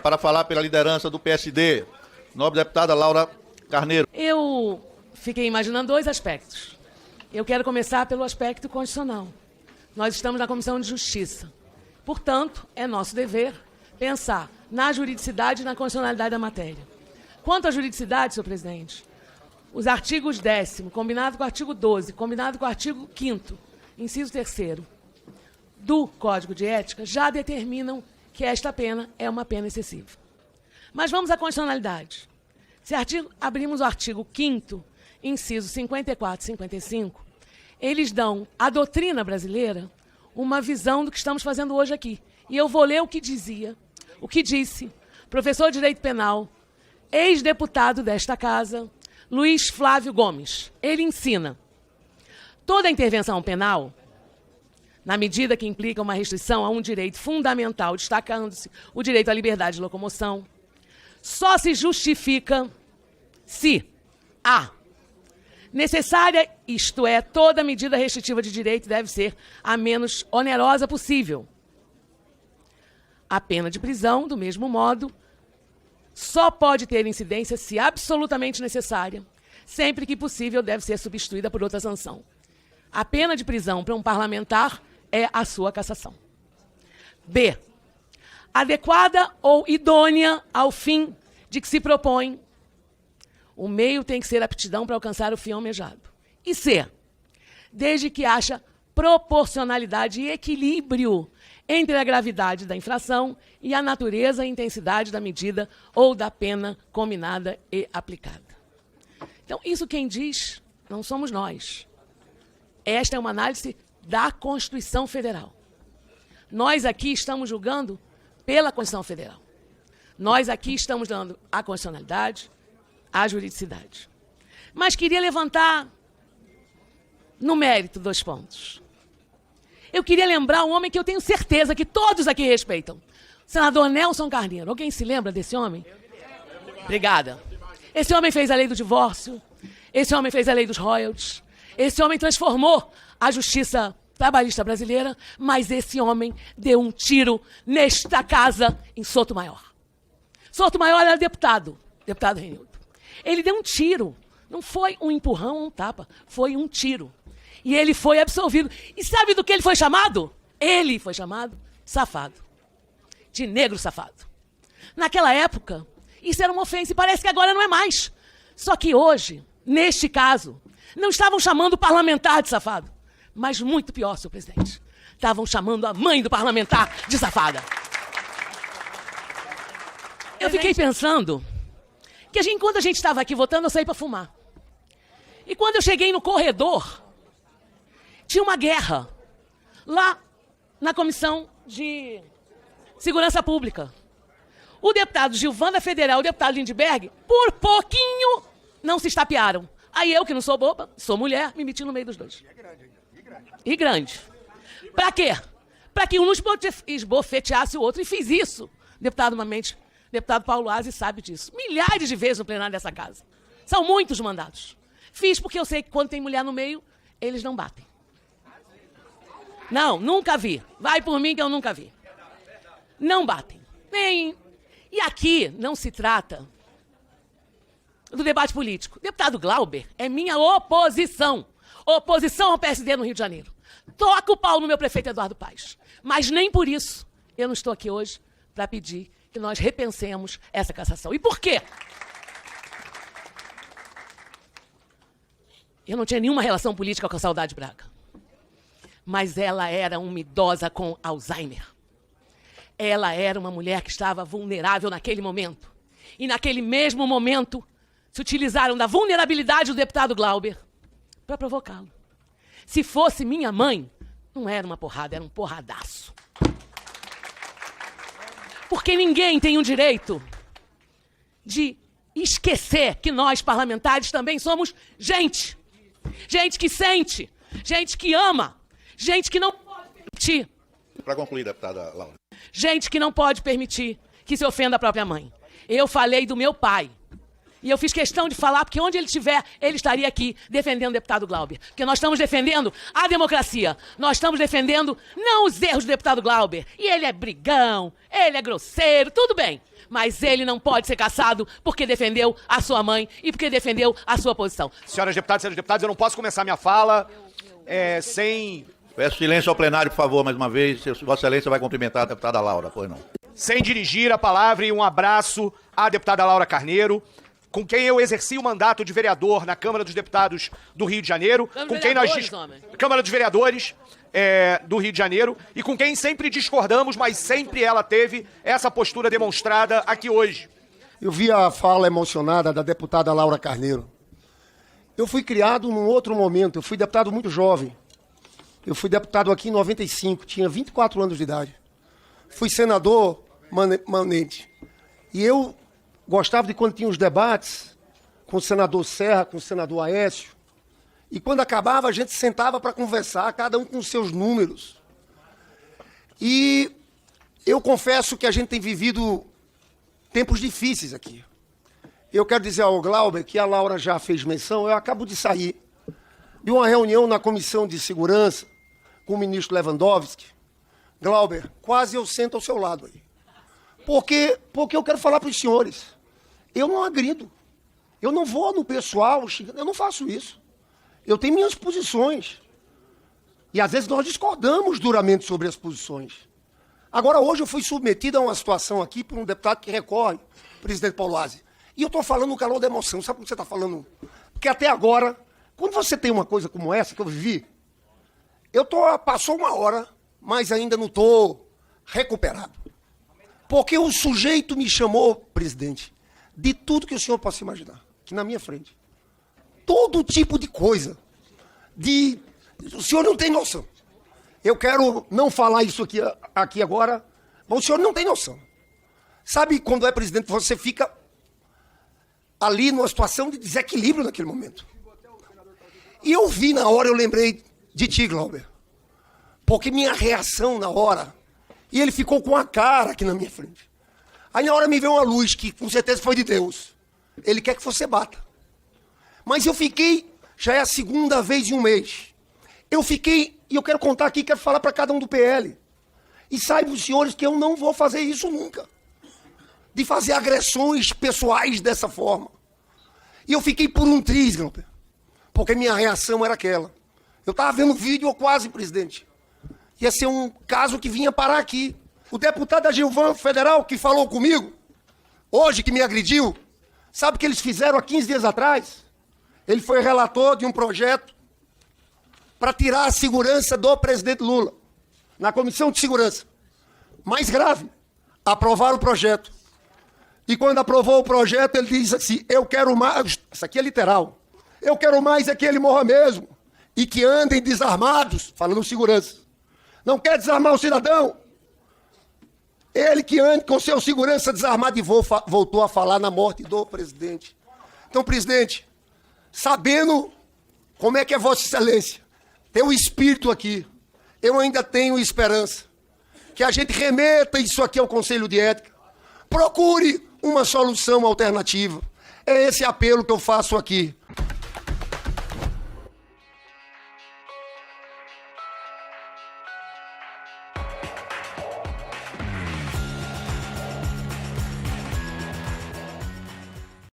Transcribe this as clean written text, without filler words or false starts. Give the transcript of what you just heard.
Para falar pela liderança do PSD, nobre deputada Laura Carneiro. Eu fiquei imaginando dois aspectos. Eu quero começar pelo aspecto constitucional. Nós estamos na Comissão de Justiça. Portanto, é nosso dever pensar na juridicidade e na constitucionalidade da matéria. Quanto à juridicidade, senhor presidente, os artigos 10º, combinado com o artigo 12º, combinado com o artigo 5º, inciso 3º, do Código de Ética, já determinam que esta pena é uma pena excessiva. Mas vamos à constitucionalidade. Se abrimos o artigo 5º, inciso 54 e 55, eles dão à doutrina brasileira uma visão do que estamos fazendo hoje aqui. E eu vou ler o que disse professor de Direito Penal, ex-deputado desta casa, Luiz Flávio Gomes. Ele ensina: toda intervenção penal, na medida que implica uma restrição a um direito fundamental, destacando-se o direito à liberdade de locomoção, só se justifica se a necessária, isto é, toda medida restritiva de direito deve ser a menos onerosa possível. A pena de prisão, do mesmo modo, só pode ter incidência se absolutamente necessária, sempre que possível deve ser substituída por outra sanção. A pena de prisão para um parlamentar é a sua cassação. B. Adequada ou idônea ao fim de que se propõe, o meio tem que ser aptidão para alcançar o fim almejado. E C. Desde que haja proporcionalidade e equilíbrio entre a gravidade da infração e a natureza e intensidade da medida ou da pena combinada e aplicada. Então, isso quem diz não somos nós. Esta é uma análise da Constituição Federal. Nós aqui estamos julgando pela Constituição Federal. Nós aqui estamos dando a constitucionalidade, a juridicidade. Mas queria levantar no mérito 2 pontos. Eu queria lembrar um homem que eu tenho certeza que todos aqui respeitam. O senador Nelson Carneiro. Alguém se lembra desse homem? Obrigada. Esse homem fez a lei do divórcio. Esse homem fez a lei dos royalties. Esse homem transformou a justiça trabalhista brasileira, mas esse homem deu um tiro nesta casa em Sotomayor. Sotomayor era deputado Renildo. Ele deu um tiro. Não foi um empurrão ou um tapa, foi um tiro. E ele foi absolvido. E sabe do que ele foi chamado? Ele foi chamado safado. De negro safado. Naquela época, isso era uma ofensa e parece que agora não é mais. Só que hoje, neste caso, não estavam chamando o parlamentar de safado. Mas muito pior, senhor presidente. Estavam chamando a mãe do parlamentar de safada. Eu fiquei pensando que enquanto a gente estava aqui votando, eu saí para fumar. E quando eu cheguei no corredor, tinha uma guerra lá na Comissão de Segurança Pública. O deputado Gilvanda Federal e o deputado Lindbergh, por pouquinho, não se estapearam. Aí eu, que não sou boba, sou mulher, me meti no meio dos dois. E grande. Para quê? Para que um não esbofeteasse o outro. E fiz isso. Deputado Paulo Aze sabe disso. Milhares de vezes no plenário dessa casa. São muitos mandados. Fiz porque eu sei que quando tem mulher no meio, eles não batem. Não, nunca vi. Vai por mim que eu nunca vi. Não batem. Nem. E aqui não se trata do debate político. Deputado Glauber é minha oposição. Oposição ao PSD no Rio de Janeiro. Toca o pau no meu prefeito Eduardo Paes. Mas nem por isso eu não estou aqui hoje para pedir que nós repensemos essa cassação. E por quê? Eu não tinha nenhuma relação política com a Saudade Braga. Mas ela era uma idosa com Alzheimer. Ela era uma mulher que estava vulnerável naquele momento. E naquele mesmo momento, se utilizaram da vulnerabilidade do deputado Glauber para provocá-lo. Se fosse minha mãe, não era uma porrada, era um porradaço. Porque ninguém tem o direito de esquecer que nós, parlamentares, também somos gente. Gente que sente, gente que ama, gente que não pode permitir. Para concluir, deputada Laura. Gente que não pode permitir que se ofenda a própria mãe. Eu falei do meu pai. E eu fiz questão de falar, porque onde ele estiver, ele estaria aqui defendendo o deputado Glauber. Porque nós estamos defendendo a democracia. Nós estamos defendendo não os erros do deputado Glauber. E ele é brigão, ele é grosseiro, tudo bem. Mas ele não pode ser cassado porque defendeu a sua mãe e porque defendeu a sua posição. Senhoras deputadas e senhores deputados, eu não posso começar minha fala sem... Peço silêncio ao plenário, por favor, mais uma vez. Vossa Excelência vai cumprimentar a deputada Laura, pois não. Sem dirigir a palavra e um abraço à deputada Laura Carneiro, com quem eu exerci o mandato de vereador na Câmara dos Deputados do Rio de Janeiro, com quem nós Câmara dos Vereadores do Rio de Janeiro, e com quem sempre discordamos, mas sempre ela teve essa postura demonstrada aqui hoje. Eu vi a fala emocionada da deputada Laura Carneiro. Eu fui criado num outro momento, eu fui deputado muito jovem. Eu fui deputado aqui em 95, tinha 24 anos de idade. Fui senador manente. E eu gostava de quando tinha os debates com o senador Serra, com o senador Aécio. E quando acabava, a gente sentava para conversar, cada um com seus números. E eu confesso que a gente tem vivido tempos difíceis aqui. Eu quero dizer ao Glauber, que a Laura já fez menção, eu acabo de sair de uma reunião na Comissão de Segurança com o ministro Lewandowski. Glauber, quase eu sento ao seu lado aí. Porque eu quero falar para os senhores, eu não agrido, eu não vou no pessoal, eu não faço isso. Eu tenho minhas posições. E às vezes nós discordamos duramente sobre as posições. Agora, hoje eu fui submetido a uma situação aqui por um deputado que recorre, o presidente Pauluazzi. E eu estou falando no calor da emoção. Sabe por que você está falando? Porque até agora, quando você tem uma coisa como essa que eu vivi, passou uma hora, mas ainda não estou recuperado. Porque o sujeito me chamou, presidente, de tudo que o senhor possa imaginar, aqui na minha frente. Todo tipo de coisa. O senhor não tem noção. Eu quero não falar isso aqui agora, mas o senhor não tem noção. Sabe, quando é presidente, você fica ali numa situação de desequilíbrio naquele momento. E eu vi na hora, eu lembrei de ti, Glauber. Porque minha reação na hora, e ele ficou com a cara aqui na minha frente. Aí na hora me veio uma luz, que com certeza foi de Deus. Ele quer que você bata. Mas eu fiquei, já é a segunda vez em um mês. Eu fiquei, e eu quero contar aqui, quero falar para cada um do PL. E saibam os senhores que eu não vou fazer isso nunca. De fazer agressões pessoais dessa forma. E eu fiquei por um triz, Glauber. Porque minha reação era aquela. Eu estava vendo o vídeo, quase, presidente. Ia ser um caso que vinha parar aqui. O deputado da Gilvan Federal, que falou comigo, hoje que me agrediu, sabe o que eles fizeram há 15 dias atrás? Ele foi relator de um projeto para tirar a segurança do presidente Lula, na Comissão de Segurança. Mais grave, aprovaram o projeto. E quando aprovou o projeto, ele diz assim, eu quero mais, isso aqui é literal, eu quero mais é que ele morra mesmo, e que andem desarmados, falando segurança. Não quer desarmar o cidadão? Ele que ande com seu segurança desarmado e voltou a falar na morte do presidente. Então, presidente, sabendo como é que é Vossa Excelência, tem um espírito aqui, eu ainda tenho esperança que a gente remeta isso aqui ao Conselho de Ética, procure uma solução alternativa. É esse apelo que eu faço aqui.